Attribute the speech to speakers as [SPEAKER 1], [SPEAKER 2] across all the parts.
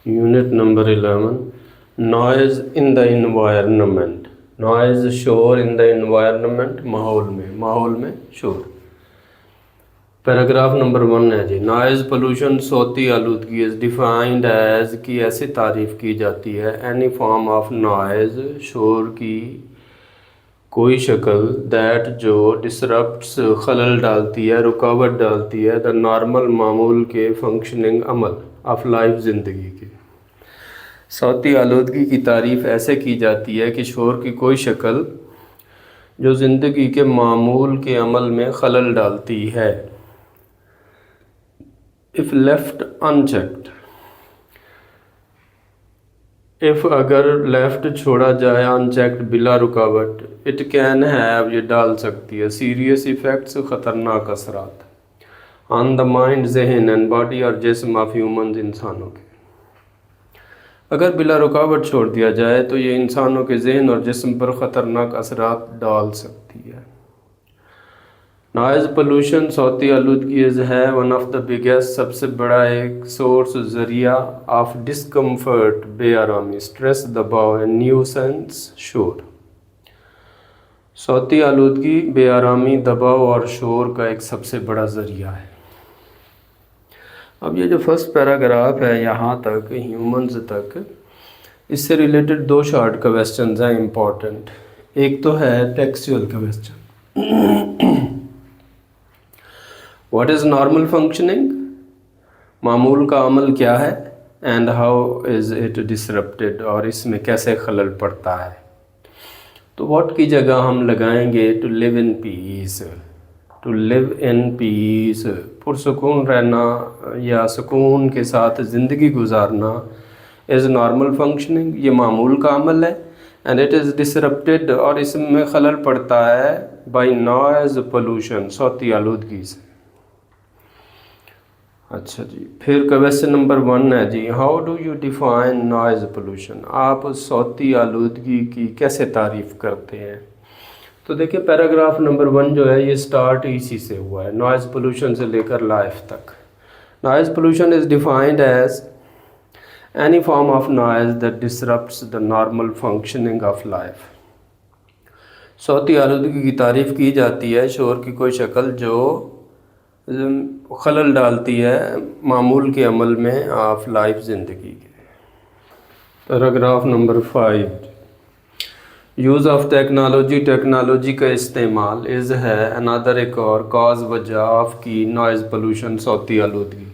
[SPEAKER 1] Unit number 11. Noise in the environment. Noise शोर in the environment माहौल में शोर. पैराग्राफ नंबर 1 है जी. नॉइज़ पोल्यूशन صوتی आलूदगी इज़ डिफाइंड एज की ऐसे तारीफ़ की जाती है एनी फॉर्म ऑफ नॉइज़ शोर की कोई शक्ल दैट जो डिसरप्ट्स खलल डालती है रुकावट डालती है द नॉर्मल मामूल के फंक्शनिंग अमल ऑफ लाइफ ज़िंदगी के. صوتی आलूदगी की तारीफ़ ऐसे की जाती है कि शोर की कोई शक्ल जो ज़िंदगी के मामूल के अमल में खलल डालती है. इफ़ लेफ़्ट अनचेक्ड, इफ़ अगर लेफ़्ट छोड़ा जाए अनचेक्ड बिला रुकावट इट कैन हैव ये डाल सकती है सीरियस इफ़ेक्ट्स ख़तरनाक असरात ऑन द माइंड जहन एंड बॉडी और जिस्म ऑफ ह्यूमन इंसानों के. अगर बिला रुकावट छोड़ दिया जाए तो ये इंसानों के जहन और जिस्म पर ख़तरनाक असरात डाल सकती है. नॉइज़ पोल्यूशन صوتی आलूदगी है वन ऑफ द बिगेस्ट सबसे बड़ा एक सोर्स ज़रिया ऑफ डिस्कम्फर्ट बेआरामी स्ट्रेस दबाव एंड न्यूसेंस शोर. صوتی आलूदगी बेआरामी दबाव और शोर का एक सबसे बड़ा ज़रिया है. अब ये जो फर्स्ट पैराग्राफ है यहाँ तक ह्यूमंस तक, इससे रिलेटेड 2 शॉर्ट क्वेश्चंस हैं इम्पॉर्टेंट. एक तो है textual question. What is normal functioning, मामूल का अमल क्या है, and how is it disrupted और इसमें कैसे खलल पड़ता है. तो व्हाट की जगह हम लगाएंगे to live in peace. To live in peace पुरसकून रहना या सुकून के साथ ज़िंदगी गुजारना इज़ नॉर्मल फंक्शनिंग ये मामूल का अमल है. एंड इट इज़ डिसरप्टेड और इसमें खलल पड़ता है बाय नॉइज़ पोल्यूशन صوتی आलूदगी से. अच्छा जी, फिर क्वेश्चन नंबर 1 है जी. How do you define noise pollution, आप صوتی आलूदगी की कैसे तारीफ़ करते हैं. तो देखिए पैराग्राफ नंबर 1 जो है ये स्टार्ट इसी से हुआ है नॉइज़ पोल्यूशन से लेकर लाइफ तक. Noise pollution is defined as any form of noise that disrupts the normal functioning of life. صوتی आलूदगी की तारीफ़ की जाती है शोर की कोई शक्ल जो खलल डालती है मामूल के अमल में ऑफ लाइफ ज़िंदगी के. Paragraph number 5 use of technology, technology का इस्तेमाल इज़ है अनदर एक और कॉज वजह ऑफ की नॉइज़ पोल्यूशन صوتی आलूदगी.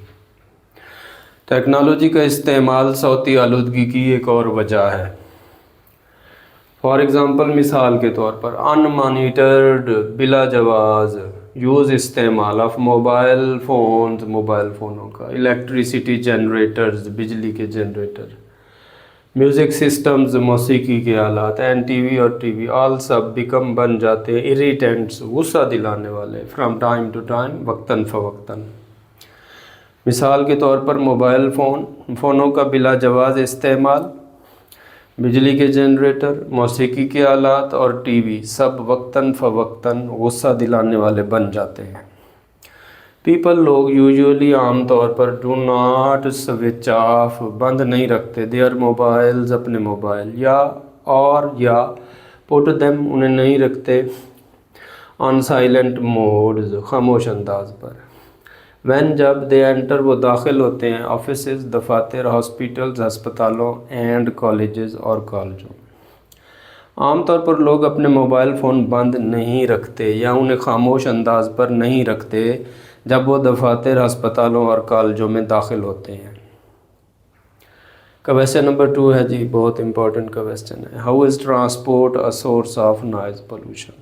[SPEAKER 1] टेक्नोलॉजी का इस्तेमाल صوتی आलूदगी की एक और वजह है. फॉर एग्ज़ाम्पल मिसाल के तौर पर अनमॉनिटर्ड बिला जवाज़ यूज़ इस्तेमाल ऑफ मोबाइल फ़ोनों का, इलेक्ट्रिसिटी जनरेटर्स बिजली के जनरेटर, म्यूज़िक सिस्टम्स मौसीकी के आलात एंड टीवी और टीवी ऑल सब बिकम बन जाते हैं इरिटेंट्स गुस्सा दिलाने वाले फ्रॉम टाइम टू टाइम वक्तन फ़वक्तन. मिसाल के तौर पर मोबाइल फ़ोनों का बिला जवाज़ इस्तेमाल, बिजली के जनरेटर, मौसीकी के आलात और टीवी सब वक्तन फ़वक्तन गुस्सा दिलाने वाले बन जाते हैं. पीपल लोग यूजुअली आम तौर पर डू नॉट स्विच ऑफ बंद नहीं रखते देयर मोबाइल्स अपने मोबाइल या पुट देम उन्हें नहीं रखते ऑन साइलेंट मोड्स खामोश अंदाज पर. व्हेन जब दे एंटर वो दाखिल होते हैं ऑफिसेज दफातर हॉस्पिटल्स अस्पतालों एंड कॉलेजेस और कॉलेजों. आम तौर पर लोग अपने मोबाइल फ़ोन बंद नहीं रखते या उन्हें खामोश अंदाज पर नहीं रखते जब वो दफातर अस्पतालों और कॉलेजों में दाखिल होते हैं. क्वेश्चन नंबर 2 है जी, बहुत इंपॉर्टेंट क्वेश्चन है. How is transport a source of noise pollution,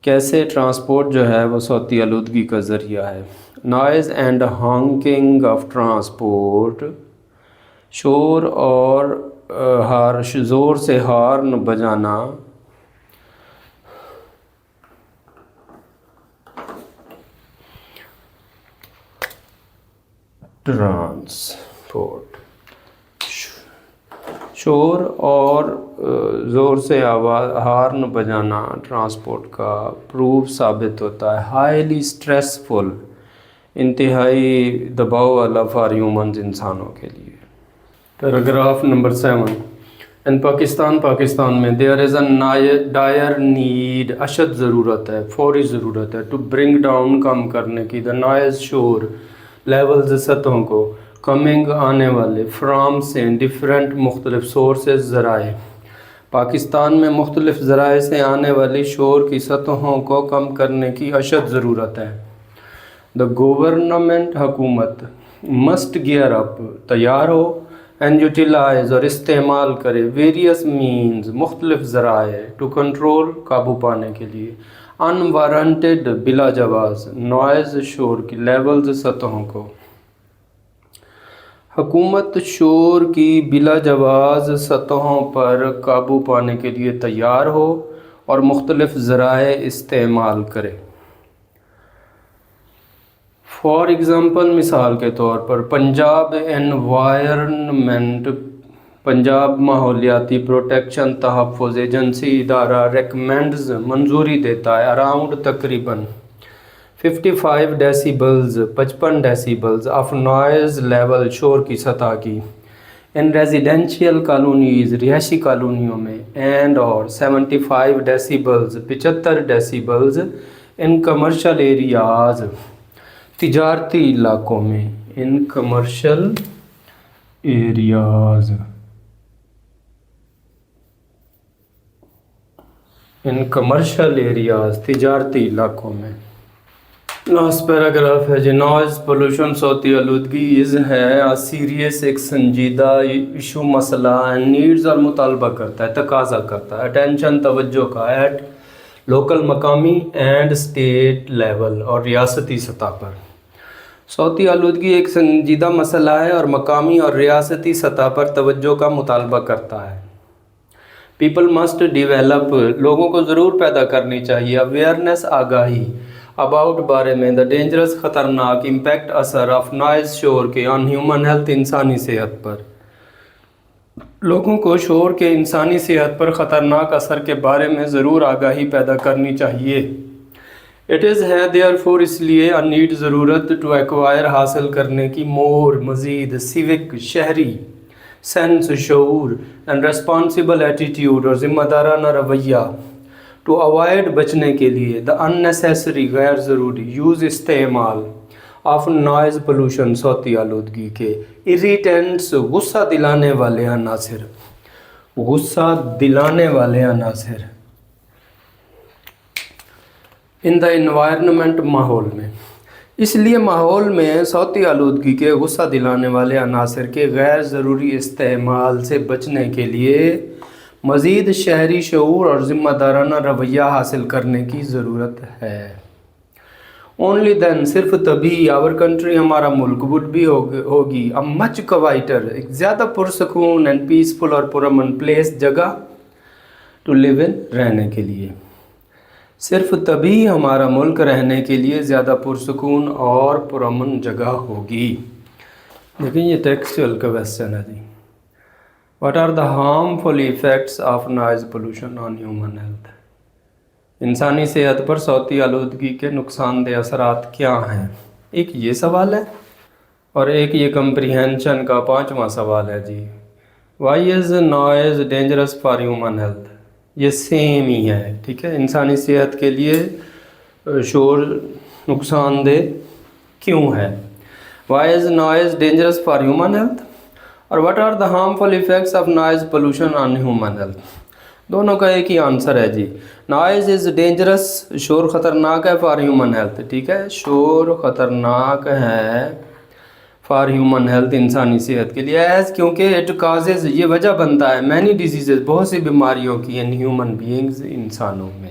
[SPEAKER 1] कैसे ट्रांसपोर्ट जो है वो صوتی आलूदगी का ज़रिया है. Noise and Hawking of transport शोर और ज़ोर से हॉर्न बजाना ट्रांसपोर्ट शोर और ज़ोर से आवाज़ हॉर्न बजाना ट्रांसपोर्ट का प्रूफ साबित होता है हाईली स्ट्रेसफुल इंतहाई दबाव वाला फॉर ह्यूमंस इंसानों के लिए. Paragraph number 7. ان پاکستان میں دیر از اے ڈائر نیڈ، اشد ضرورت ہے، فوری ضرورت ہے، ٹو برنگ ڈاؤن، کم کرنے کی، دا نوائز شور لیولز، سطحوں کو، کمنگ آنے والے، فرام سے، ڈفرینٹ مختلف، سورسز ذرائع، پاکستان میں مختلف ذرائع سے آنے والی شور کی سطحوں کو کم کرنے کی اشد ضرورت ہے. دا گورنمنٹ، حکومت، مسٹ گیئر اپ، تیار ہو، اینڈ یوٹیلائز، اور استعمال کرے، ویریس مینز، مختلف ذرائع، ٹو کنٹرول، قابو پانے کے لیے، انوارنٹڈ، بلا جواز، نوائز، شور کی، لیولز، سطحوں کو. حکومت شور کی بلا جواز سطحوں پر قابو پانے کے لیے تیار ہو اور مختلف ذرائع استعمال کرے. فار ایگزامپل، مثال کے طور پر، پنجاب انوائرنمنٹ، پنجاب ماحولیاتی پروٹیکشن تحفظ ایجنسی ادارہ، ریکمینڈز، منظوری دیتا ہے، اراؤنڈ، تقریباً 55 ڈیسیبلز، 55 ڈیسیبلز آف نوائز لیول، شور کی سطح کی، ان ریزیڈینشیل کالونیز، رہائشی کالونیوں میں، اینڈ اور 75 ڈیسیبلز، 75 ڈیسیبلز ان کمرشل ایریاز، تجارتی علاقوں میں، ان کمرشل ایریاز، ان کمرشل ایریاز، تجارتی علاقوں میں. لاسٹ پیراگراف ہے جی. نوائز پولوشن، صوتی آلودگی ہے سیریس، ایک سنجیدہ ایشو، مسئلہ، نیڈز، اور مطالبہ کرتا ہے، تقاضا کرتا ہے، اٹینشن، توجہ کا، ایٹ لوکل، مقامی، اینڈ اسٹیٹ لیول، اور ریاستی سطح پر. صوتی آلودگی ایک سنجیدہ مسئلہ ہے اور مقامی اور ریاستی سطح پر توجہ کا مطالبہ کرتا ہے. پیپل مسٹ ڈیولپ، لوگوں کو ضرور پیدا کرنی چاہیے، اویئرنیس، آگاہی، اباؤٹ، بارے میں، دا ڈینجرس، خطرناک، امپیکٹ، اثر، آف نوائز، شور کے، آن ہیومن ہیلتھ، انسانی صحت پر. لوگوں کو شور کے انسانی صحت پر خطرناک اثر کے بارے میں ضرور آگاہی پیدا کرنی چاہیے. اٹ از ہے دیئر فور، اس لیے، a need، ضرورت، ٹو ایکوائر، حاصل کرنے کی، مور، مزید، سیوک، شہری، سینس، شعور، اینڈ ریسپانسبل ایٹیٹیوڈ، اور ذمہ دارانہ رویہ، ٹو اوائڈ، بچنے کے لیے، دا unnecessary، غیر ضروری، یوز، استعمال، آف نوائز پولوشن، صوتی آلودگی کے، irritants، غصہ دلانے والے عناصر، غصہ دلانے والے عناصر، ان دا انوائرنمنٹ، ماحول میں. اس لیے ماحول میں صوتی آلودگی کے غصہ دلانے والے عناصر کے غیر ضروری استعمال سے بچنے کے لیے مزید شہری شعور اور ذمہ دارانہ رویہ حاصل کرنے کی ضرورت ہے. اونلی دین، صرف تبھی، آور کنٹری، ہمارا ملک، وڈ بھی ہوگی، مچ کوائٹر، ایک زیادہ پرسکون، اینڈ پیسفل، اور پرامن، پلیس، جگہ، ٹو لیو ان، رہنے کے لیے. صرف تبھی ہمارا ملک رہنے کے لیے زیادہ پرسکون اور پرامن جگہ ہوگی. دیکھیں یہ ٹیکسچوئل کا کویسچن ہے جی. What are the harmful effects of noise pollution on human health? انسانی صحت پر صوتی آلودگی کے نقصان دہ اثرات کیا ہیں؟ ایک یہ سوال ہے، اور ایک یہ کمپریہنشن کا 5واں سوال ہے جی. Why is noise dangerous for human health? یہ سیم ہی ہے، ٹھیک ہے. انسانی صحت کے لیے شور نقصان دہ کیوں ہے؟ Why is noise dangerous for human health, اور what are the harmful effects of noise pollution on human health. دونوں کا ایک ہی آنسر ہے جی. نوائز از ڈینجرس، شور خطرناک ہے، فار ہیومن ہیلتھ، ٹھیک ہے. شور خطرناک ہے فار ہیومن ہیلتھ، انسانی صحت کے لیے، ایز، کیونکہ اٹ کازز، یہ وجہ بنتا ہے، مینی ڈیزیزز، بہت سی بیماریوں کی، ان ہیومن بینگز، انسانوں میں.